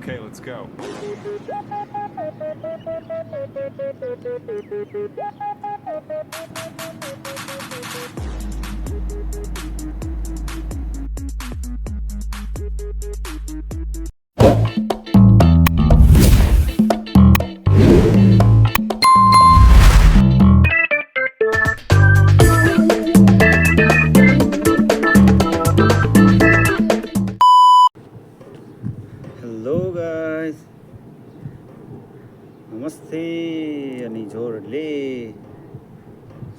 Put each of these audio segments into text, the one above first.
Okay, let's go. Hello guys, नमस्ते। अनि जोरले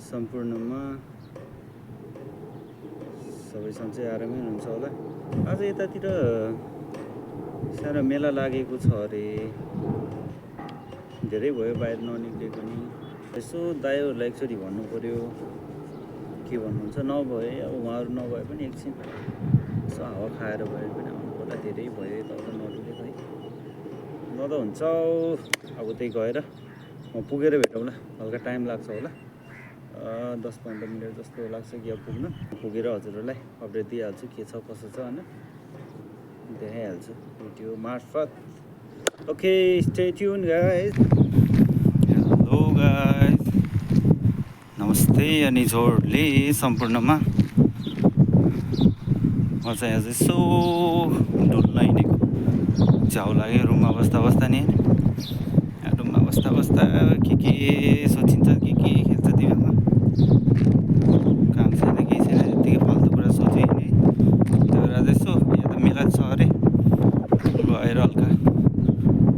सम्पूर्णमा सबै सन्चै आरामै हुनुहुन्छ होला। आज यतातिर सानो मेला लागेको छ अरे, धेरै भयो बाहिर ननिक्लेको नि। यसो दाइहरूलाई एकचोटि भन्नु पऱ्यो के भन्नुहुन्छ। नभए अब उहाँहरू नभए पनि एकछिन यसो हावा खाएर भए पनि आउनु पर्ला। धेरै भयो यताउता नडुलेको है। ल त हुन्छ, अब त्यही गएर म पुगेर भेटौँला। हल्का टाइम लाग्छ होला, 10-15 मिनट जस्तो लाग्छ कि अब पुग्न। पुगेर हजुरहरूलाई अपडेट दिइहाल्छु के छ कसो छ होइन, देखाइहाल्छु भिडियो मार्फत। Okay, stay tune guys. Hello guys, नमस्ते अनि जोरले सम्पूर्णमा। म चाहिँ आज यसो डुल्न हिँडेको। च्याउ लाग्यो रुममा बस्दा नि। रुममा बस्दा के सोचिन्छ, के खेल्छ दिमागमा। काम छैन केही छैन, यत्तिकै फाल्तु कुरा सोच्यो हिँडे। त्यो भएर आज यसो यहाँ त मेला छ अरे, गएर हल्का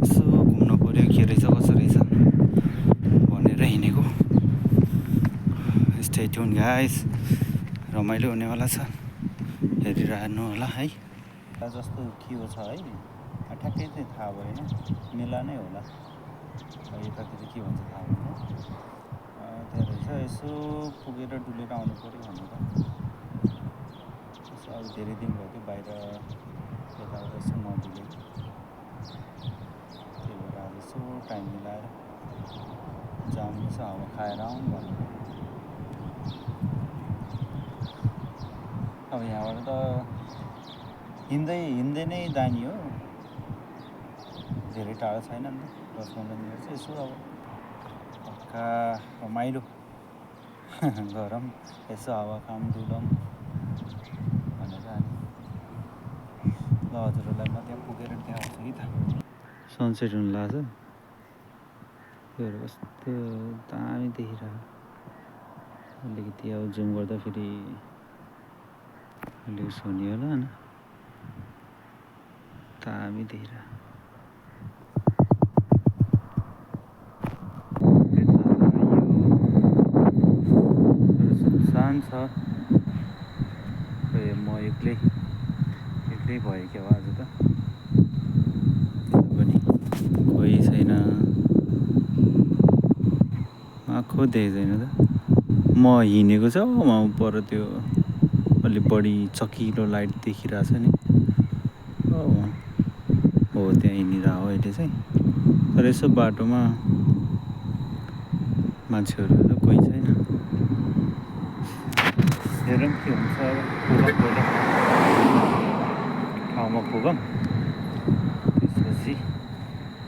यसो घुम्न पऱ्यो के रहेछ कसो रहेछ भनेर हिँडेको। स्टे ट्युन गाइस, रमाइलो हुनेवाला छ, हेरिरहनु होला है। जस्तो के हो छ है, ठ्याक्कै चाहिँ थाहा भएन, मेला नै होला। यतातिर के भन्छ थाहा भएन। त्यहाँ रहेछ, यसो पुगेर डुलेर आउनु पऱ्यो भनेर। यसो अब धेरै दिन भयो त्यो बाहिर यताउता यसो नडुलेको। त्यही भएर आज यसो टाइम मिलाएर जाउँ, यसो हावा खाएर आउँ भनेर। अब यहाँबाट त हिँड्दै नै दानी हो, धेरै टाढो छैन नि त। 10-15 मिनट चाहिँ यसो अब हल्का रमाइलो गरौँ, यसो हावा खाऊँ डुलौँ भनेर। अनि ल हजुरहरूलाई म त्यहाँ पुगेर देखाउँछु कि त। सनसेट हुनु लाग्छ, त्योहरू कस्तो दामी देखिरहेको। अलिकति अब जुम गर्दा फेरि अलिक सोनी होला होइन, दामी देखिरहेको। सुनसान छ। म एक्लै भयो क्या आज त, पनि कोही छैन, आँखो देख्दैन त। म हिँडेको छ वहाँ पर, त्यो अलिक बढी चकिलो लाइट देखिरहेछ नि, हो त्यहाँ हिँडिरहेको हो अहिले चाहिँ। तर यसो बाटोमा मान्छेहरू त कोही छैन। हेरौँ के हुन्छ। अब पुगौँ पहिला ठाउँमा पुगौँ, त्यसपछि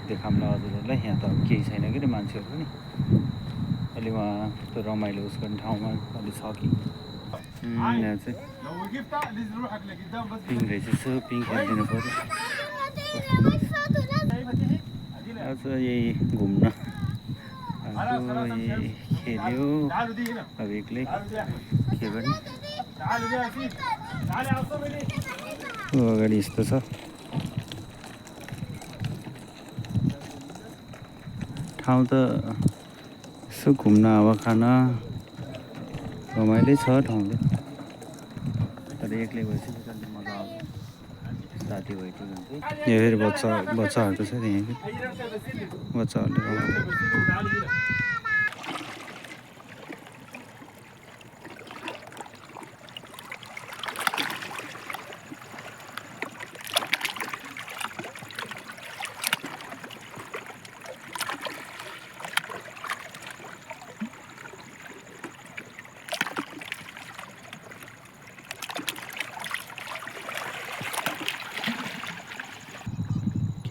देखाउँला हजुरहरूलाई। यहाँ त अब केही छैन कि मान्छेहरू पनि। अलि उहाँ त्यो रमाइलो उस गर्ने ठाउँमा अलि छ कि। यहाँ चाहिँ पिङ रहेछ, यसो पिङ खेलिदिनु पऱ्यो। आज यही घुम्न यही खेल्यो अब एक्लै के गर्ने। अगाडि यस्तो छ ठाउँ त, यसो घुम्न हावा खान रमाइलो छ ठाउँ त। तर एक्लै भएपछि अलिक मजा आउँछ, साथी भइदियो भने चाहिँ। यो फेरि बच्चाहरू छ यहाँ कि, बच्चाहरूले रमाइलो।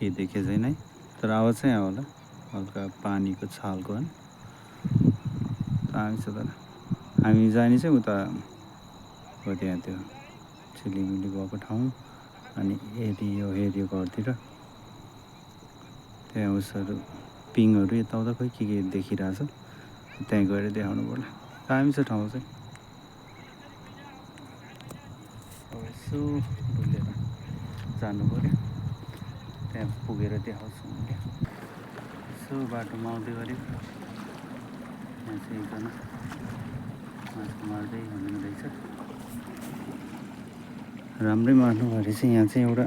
केही देखेको छैन है, तर आवाज चाहिँ आयो होला हल्का पानीको छालको होइन। दामी छ तर हामी जाने चाहिँ उता हो त्यहाँ त्यो चिलिमिली भएको ठाउँ अनि हेरियो घरतिर त्यहाँ उसहरू पिङहरू यताउता खोइ के देखिरहेछ, त्यहाँ गएर देखाउनु पर्ला। दामी छ ठाउँ चाहिँ। अब यसो डुलेर जानु पऱ्यो, त्यहाँ पुगेर देखाउँछु मैले। यसो बाटोमा आउँदै गरेको यहाँ चाहिँ एकजना माछा मार्दै हुनुहुँदैछ। राम्रै मार्नु भएर चाहिँ यहाँ चाहिँ एउटा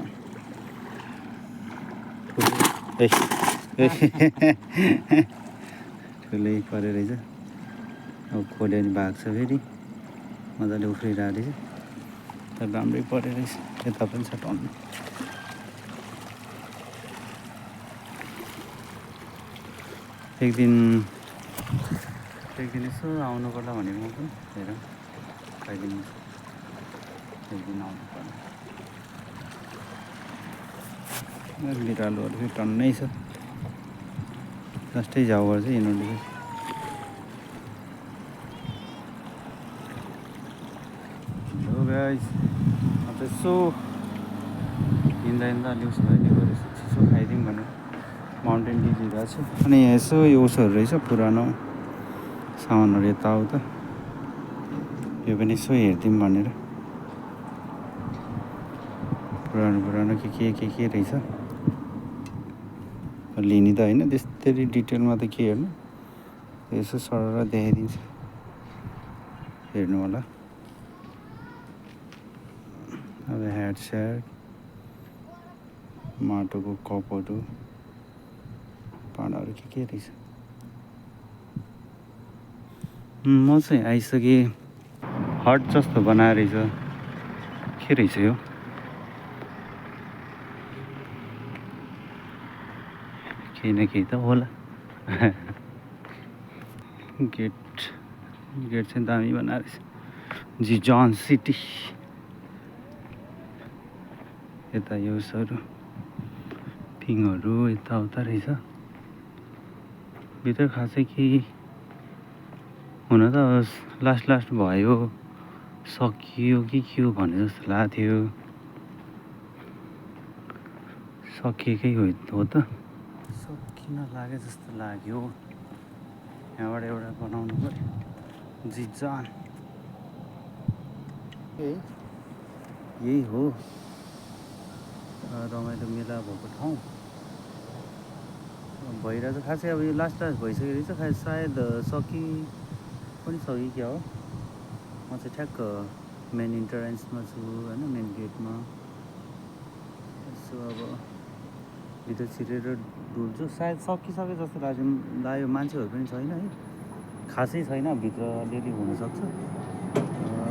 ठुलै परेको रहेछ। अब खोल्यो भने भाग्छ फेरि, मजाले उफ्रिरहेको रहेछ तर राम्रै परेको रहेछ। यता पनि छ टन्नु। एक दिन यसो आउनु पर्ला भनेको म पनि, हेर कहिले एक दिन आउनु पर्ला। बिरालोहरू फेरि टन्नै छ, जस्तै झाउहरू चाहिँ हिँड्नु। हेलो गाइस, अन्त यसो हिँड्दा अलि उसो भयो चिसो खाइदिउँ भनेर माउन्टेन ड्यु लिइरहेको छु। अनि यहाँ यसो यो उसोहरू रहेछ पुरानो सामानहरू यताउता, यो पनि यसो हेरिदिउँ भनेर। पुरानो के रहेछ लिने त होइन, त्यस्तै डिटेलमा त के हेर्नु, यसो सरर देखाइदिन्छु, हेर्नु होला। अब ह्याडस्याट माटोको कपहरू पानाहरू के रहेछ। म चाहिँ आइसकेँ। हट जस्तो बनाएर रहेछ, के रहेछ यो? केही न केही त होला। गेट चाहिँ दामी बनाएर रहेछ। जिजन सिटी। यता यो उसहरू पिङहरू यताउता रहेछ। भित्र खासै केही हुन त लास्ट भयो, सकियो कि के हो भने जस्तो लाग्थ्यो। सकिएकै हो त, सकिन लागे जस्तो लाग्यो। यहाँबाट एउटा बनाउनु पर्यो जिजान। यही हो रमाइलो मेला भएको ठाउँ भइरहेछ। खासै अब यो लास्ट भइसकेको रहेछ, सायद सकि पनि छ कि क्या हो। म चाहिँ ठ्याक्क मेन इन्ट्रेन्समा छु होइन, मेन गेटमा। यसो अब भित्र छिरेर डुल्छु, सायद सकिसके जस्तो लाग्यो। मान्छेहरू पनि छैन है, खासै छैन भित्र, अलिअलि हुनसक्छ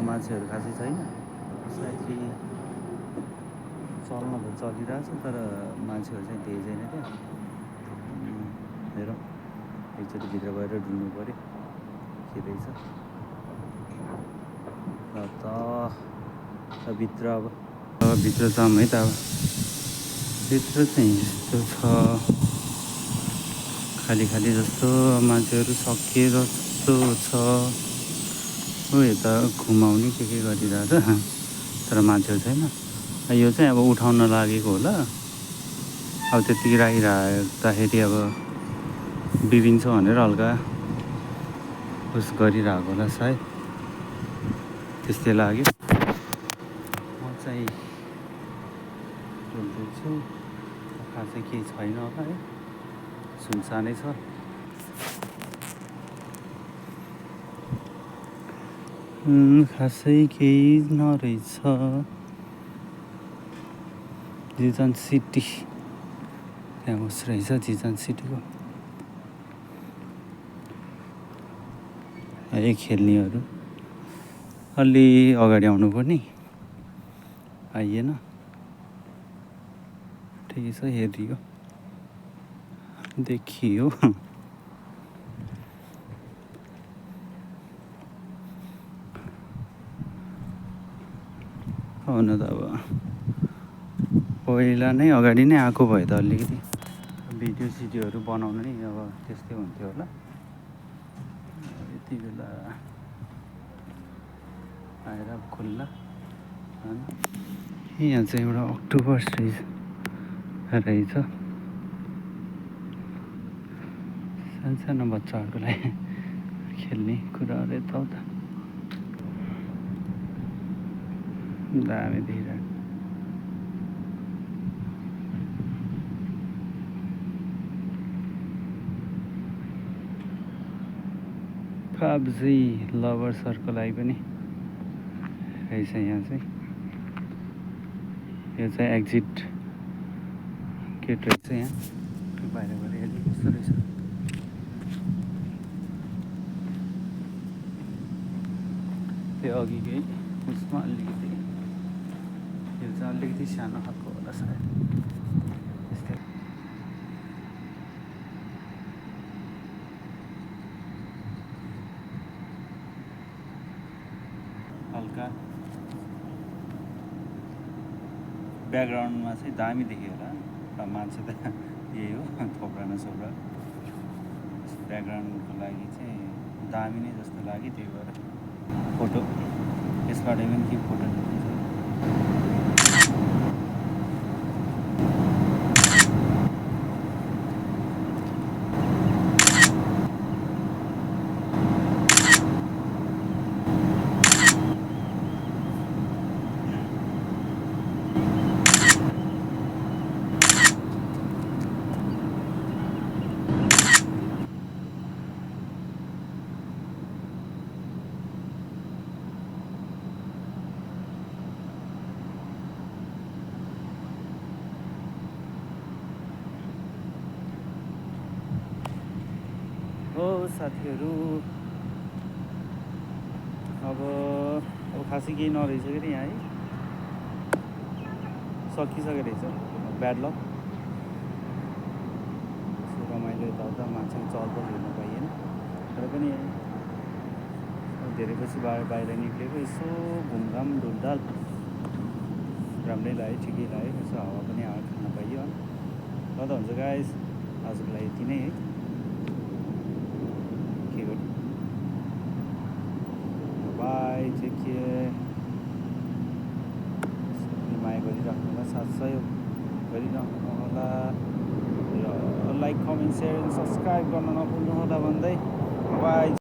मान्छेहरू खासै छैन। सायद केही चल्न त चलिरहेछ तर मान्छेहरू चाहिँ धेरै छैन त्यहाँ। हेरौँ एकचोटि भित्र गएर डुल्नु पऱ्यो के रहेछ र त भित्र। अब भित्र जाऊँ है त। अब भित्र चाहिँ यस्तो छ, खाली जस्तो, मान्छेहरू सकिए जस्तो छ। हो यता घुमाउने के गरिरहेछ तर मान्छेहरू छैन। यो चाहिँ अब उठाउन लागेको होला। अब त्यतिकै राखिराख्दाखेरि अब बिग्रिन्छ भनेर हल्का उस गरिरहेको होला सायद, त्यस्तै लाग्यो। म चाहिँ डुल्दैछु, खासै केही छैन होला है, सुनसानै छ। खासै केही नरहेछ। जिजान सिटी त्यहाँ उस रहेछ जिजान सिटीको। खेल्नेहरू अलि अगाडि आउनु पर्ने, आइएन। ठिकै छ, हेरियो देखियो। हुन त अब पहिला नै अगाडि नै आएको भए त अलिकति भिडियो सिडियोहरू बनाउनु नै अब त्यस्तै हुन्थ्यो होला। यति बेला आएर अब खुल्ला यहाँ चाहिँ एउटा अक्टोबस रहेछ सानो बच्चाहरूको लागि खेल्ने कुराहरू यताउता दामी देखिरहेको। PUBG लभर्सहरूको लागि पनि रहेछ यहाँ चाहिँ। यो चाहिँ एक्जिट गेट रहेछ यहाँ बाहिरबाट हेर्नु कस्तो रहेछ। त्यो अघिकै उसमा अलिकति यो चाहिँ अलिकति सानो खालको होला सायद त्यस्तै। हल्का ब्याकग्राउन्डमा चाहिँ दामी देखियो होला। अब मान्छे त यही हो थोप्रा नसोप्रा। ब्याकग्राउन्डको लागि चाहिँ दामी नै जस्तो लाग्यो। त्यही भएर फोटो यसबाट पनि के फोटो खिच्छ। हो साथीहरू अब खासै केही नरहेछ कि यहाँ है सकिसकेको रहेछ। ब्याड लक रमाइलो यताउता मान्छेको चलपल हेर्न पाइएन तर पनि धेरै पछि बाहिर निक्लेको यसो घुमघाम ढुलढाल राम्रै लाग्यो ठिकै लाग्यो। यसो हावा पनि खान पाइयो ल त हुन्छ गाइस आजको लागि यति नै है। Bye take care. माया गरिराख्नु होला साथ सहयोग गरिराख्नु होला र like comment share and subscribe गर्न नभुल्नु होला भन्दै बाई।